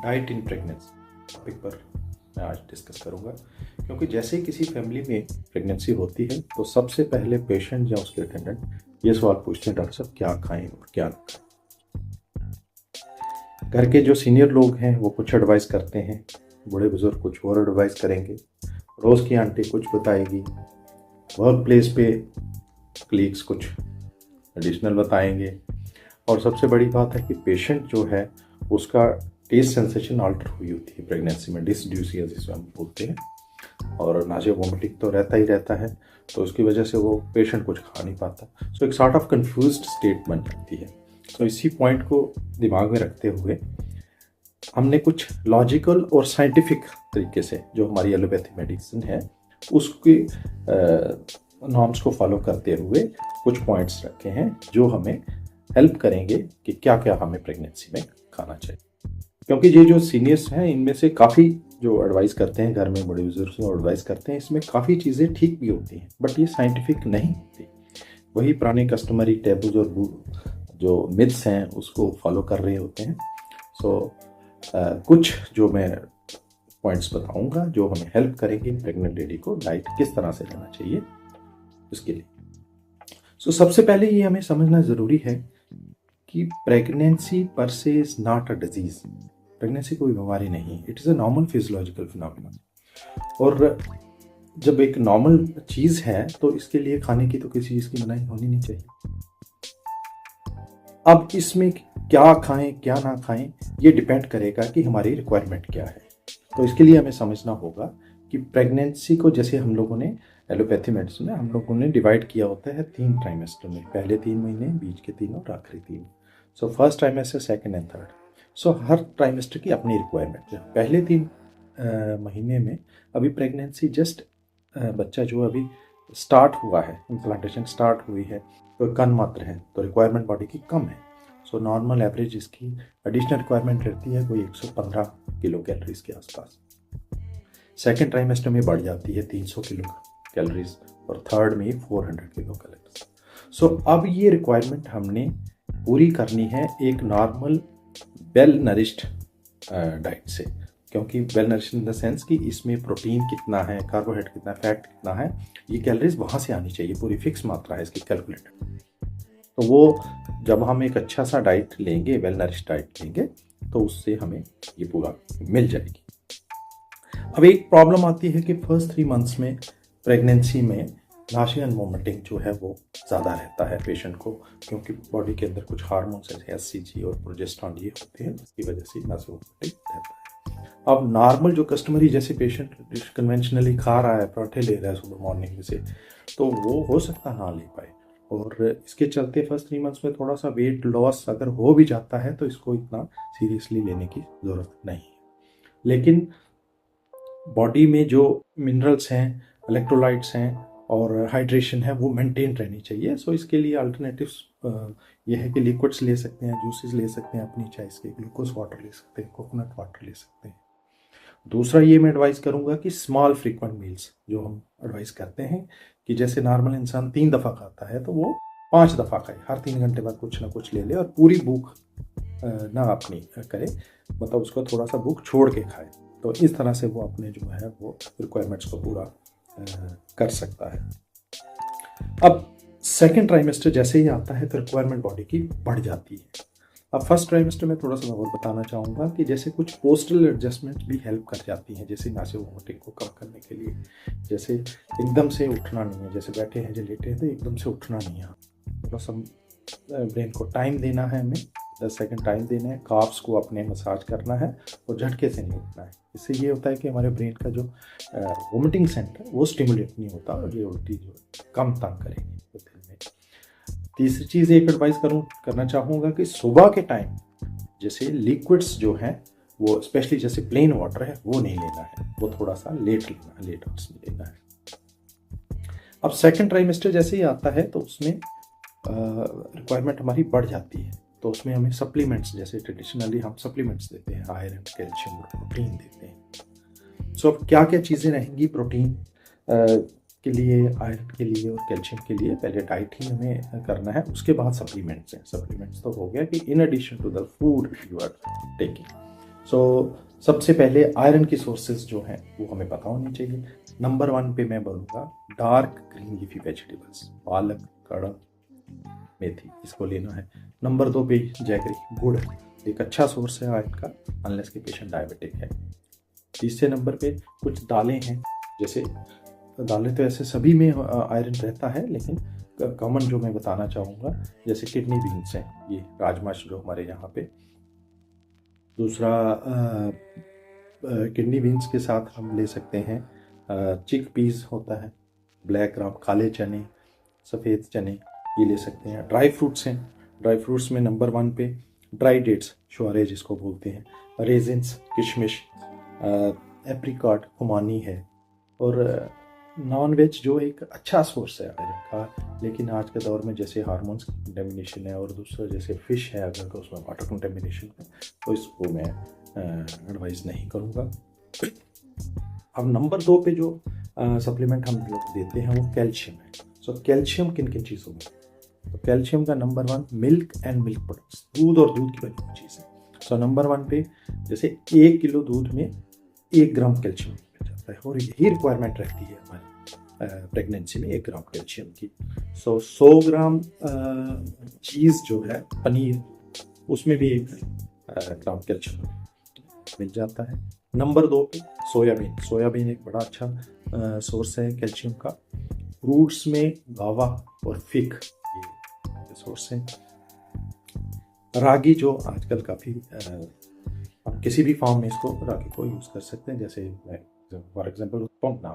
Diet in pregnancy topic पर मैं आज डिस्कस करूंगा, क्योंकि जैसे ही किसी फैमिली में प्रेगनेंसी होती है तो सबसे पहले पेशेंट या उसके अटेंडेंट ये सवाल पूछते हैं, डॉक्टर साहब क्या खाएं और क्या ना खाएं। घर के जो सीनियर लोग हैं वो कुछ एडवाइस करते हैं, बूढ़े बुजुर्ग कुछ और एडवाइस करेंगे, रोज़ की आंटी कुछ बताएगी, वर्क प्लेस पे कलीग्स कुछ एडिशनल बताएंगे, और सबसे बड़ी बात है कि पेशेंट जो है उसका टेस्ट सेंसेशन अल्टर हुई होती है प्रेगनेंसी में, डिसड्यूसिया जिसे हम बोलते हैं, और नाजिया वोमिटिंग तो रहता ही रहता है, तो उसकी वजह से वो पेशेंट कुछ खा नहीं पाता। सो एक सॉर्ट ऑफ कंफ्यूज्ड स्टेट बन जाती है। तो इसी पॉइंट को दिमाग में रखते हुए हमने कुछ लॉजिकल और साइंटिफिक तरीके से जो हमारी एलोपैथी मेडिसिन है उसके नॉर्म्स को फॉलो करते हुए कुछ पॉइंट्स रखे हैं जो हमें हेल्प करेंगे कि क्या क्या हमें प्रेगनेंसी में खाना चाहिए। क्योंकि ये जो सीनियर्स हैं इनमें से काफ़ी जो एडवाइस करते हैं, घर में बड़े बुजुर्ग से एडवाइस करते हैं, इसमें काफ़ी चीज़ें ठीक भी होती हैं बट ये साइंटिफिक नहीं होती। वही पुराने कस्टमरी टैबूज और जो मिथ्स हैं उसको फॉलो कर रहे होते हैं। कुछ जो मैं पॉइंट्स बताऊंगा जो हमें हेल्प करेंगे प्रेग्नेंट लेडी को डाइट किस तरह से लेना चाहिए उसके लिए। सबसे पहले ये हमें समझना ज़रूरी है कि प्रेगनेंसी पर से is not a disease. Pregnancy कोई बीमारी नहीं, it is a normal physiological phenomena. और जब एक नॉर्मल चीज़ है तो इसके लिए खाने की तो किसी चीज़ की मनाही होनी नहीं चाहिए। अब इसमें क्या खाएं क्या ना खाएं ये डिपेंड करेगा कि हमारी रिक्वायरमेंट क्या है। तो इसके लिए हमें समझना होगा कि प्रेगनेंसी को जैसे हम लोगों ने एलोपैथी मेडिसिन में हम लोगों ने डिवाइड किया होता है 3 ट्राइमेस्टर में, पहले 3 महीने, बीच के 3 और आखिरी 3। First trimester, second and third. Her trimester की अपनी रिक्वायरमेंट है। पहले 3 महीने में अभी प्रेगनेंसी जस्ट बच्चा जो अभी स्टार्ट हुआ है, इम्प्लांटेशन स्टार्ट हुई है, तो कण मात्र है, तो रिक्वायरमेंट बॉडी की कम है। नॉर्मल एवरेज इसकी एडिशनल रिक्वायरमेंट रहती है कोई 115 किलो कैलोरीज के आसपास। सेकेंड ट्राइमेस्टर में बढ़ जाती है 300 किलो कैलोरीज और थर्ड में 400 किलो कैलोरीज। अब ये रिक्वायरमेंट हमने पूरी करनी है एक नॉर्मल वेल नरिश्ड डाइट से। क्योंकि well nourished in the sense कि इसमें प्रोटीन कितना है, कार्बोहाइड्रेट कितना, फैट कितना है, ये कैलोरीज वहाँ से आनी चाहिए, पूरी फिक्स मात्रा है इसकी कैलकुलेटेड। तो वो जब हम एक अच्छा सा डाइट लेंगे, वेल नरिश्ड डाइट लेंगे, तो उससे हमें ये पूरा मिल जाएगी। अब एक प्रॉब्लम आती है कि फर्स्ट 3 मंथ्स में प्रेगनेंसी में नाशिया एंड वोमिटिंग जो है वो ज़्यादा रहता है पेशेंट को, क्योंकि बॉडी के अंदर कुछ हार्मोन्स जैसे एससीजी और प्रोजेस्टेरॉन ये होते हैं, इसकी वजह से नाशिया वोमिटिंग रहता है। अब नॉर्मल जो कस्टमरी जैसे पेशेंट कन्वेंशनली खा रहा है, पराठे ले रहा है सुबह मॉर्निंग में से, तो वो हो सकता ना ले पाए, और इसके चलते फर्स्ट 3 मंथ्स में थोड़ा सा वेट लॉस अगर हो भी जाता है तो इसको इतना सीरियसली लेने की ज़रूरत नहीं है। लेकिन बॉडी में जो मिनरल्स हैं, इलेक्ट्रोलाइट्स हैं और हाइड्रेशन है वो मेंटेन रहनी चाहिए। इसके लिए अल्टरनेटिव्स ये है कि लिक्विड्स ले सकते हैं, जूसेस ले सकते हैं अपनी चॉइस के, ग्लूकोज वाटर ले सकते हैं, कोकोनट वाटर ले सकते हैं। दूसरा ये मैं एडवाइस करूँगा कि स्मॉल फ्रीक्वेंट मील्स जो हम एडवाइस करते हैं कि जैसे नॉर्मल इंसान 3 दफ़ा खाता है तो वो 5 दफ़ा खाए, हर 3 घंटे बाद कुछ ना कुछ ले ले, और पूरी भूख ना अपनी करे, मतलब उसको थोड़ा सा भूख छोड़ के खाए। तो इस तरह से वो अपने जो है वो रिक्वायरमेंट्स को पूरा कर सकता है। अब सेकेंड ट्राइमेस्टर जैसे ही आता है तो रिक्वायरमेंट बॉडी की बढ़ जाती है। अब फर्स्ट ट्राइमेस्टर में थोड़ा सा मैं और बताना चाहूँगा कि जैसे कुछ पोस्टल एडजस्टमेंट भी हेल्प कर जाती हैं, जैसे नाशिया वोमिटिंग को कम करने के लिए। जैसे एकदम से उठना नहीं है, जैसे बैठे हैं जो लेटे हैं तो एकदम से उठना नहीं है, थोड़ा सा ब्रेन को टाइम देना है, हमें 10 सेकंड टाइम देना है, काफ्स को अपने मसाज करना है और झटके से नहीं उठना है। इससे ये होता है कि हमारे ब्रेन का जो वोमिटिंग सेंटर वो स्टिमुलेट नहीं होता और ये उल्टी जो कम तंग करेगी दिल में। तीसरी चीज़ एक एडवाइस करना चाहूँगा कि सुबह के टाइम जैसे लिक्विड्स जो हैं वो स्पेशली जैसे प्लेन वाटर है वो नहीं लेना है, वो थोड़ा सा लेट आवर्स में लेना है। अब सेकंड ट्राइमेस्टर जैसे ही आता है तो उसमें रिक्वायरमेंट हमारी बढ़ जाती है, तो उसमें हमें सप्लीमेंट्स, जैसे ट्रेडिशनली हम सप्लीमेंट्स देते हैं, आयरन, कैल्शियम और प्रोटीन देते हैं। अब क्या क्या चीज़ें रहेंगी प्रोटीन के लिए, आयरन के लिए और कैल्शियम के लिए? पहले डाइट ही हमें करना है, उसके बाद सप्लीमेंट्स हैं। सप्लीमेंट्स तो हो गया कि in addition to the food you are taking. So सबसे पहले आयरन की सोर्सेज जो हैं वो हमें पता होनी चाहिए। नंबर 1 पे मैं बोलूँगा डार्क ग्रीन लीफी वेजिटेबल्स, पालक, कड़म, मेथी, इसको लेना है। नंबर 2 पे जैगरी, गुड़, एक अच्छा सोर्स है आयरन का, अनलेस के पेशेंट डायबिटिक है। तीसरे नंबर पे कुछ दालें हैं, जैसे दालें तो ऐसे सभी में आयरन रहता है, लेकिन कॉमन जो मैं बताना चाहूँगा जैसे किडनी बीन्स हैं, ये राजमा जो हमारे यहाँ पे। दूसरा किडनी बीन्स के साथ हम ले सकते हैं चिक पीस होता है, ब्लैक ग्राम, काले चने, सफ़ेद चने, ये ले सकते हैं। ड्राई फ्रूट्स हैं, ड्राई फ्रूट्स में नंबर 1 पे ड्राई डेट्स, शुआरे जिसको बोलते हैं, रेजिन्स, किशमिश, एप्रिकॉट, खुमानी है। और नॉन वेज जो एक अच्छा सोर्स है आयरन का, लेकिन आज के दौर में जैसे हार्मोन्स की कंटेमिनेशन है और दूसरा जैसे फिश है अगर, तो उसमें वाटर कंटेमिनेशन है, तो इसको मैं एडवाइस नहीं करूँगा। अब नंबर 2 पे जो सप्लीमेंट हम लोग देते हैं वो कैल्शियम है। सो कैल्शियम किन किन चीज़ों में? तो कैल्शियम का number 1 milk and milk products, दूध और दूध की बनी हुई चीज़ है। सो नंबर 1 पे जैसे 1 किलो दूध में 1 ग्राम कैल्शियम मिल जाता है, और यही रिक्वायरमेंट रहती है हमारी प्रेगनेंसी में, 1 ग्राम कैल्शियम की। सो 100 ग्राम चीज़ जो है, पनीर, उसमें भी 1 ग्राम कैल्शियम मिल जाता है। नंबर 2 पे सोयाबीन, सोयाबीन एक बड़ा अच्छा सोर्स है कैल्शियम का। फ्रूट्स में गावा और फिग, ये सोर्स है। रागी जो आजकल काफ़ी आप किसी भी फॉर्म में इसको रागी को यूज़ कर सकते हैं, जैसे फॉर एग्जांपल उपमा बना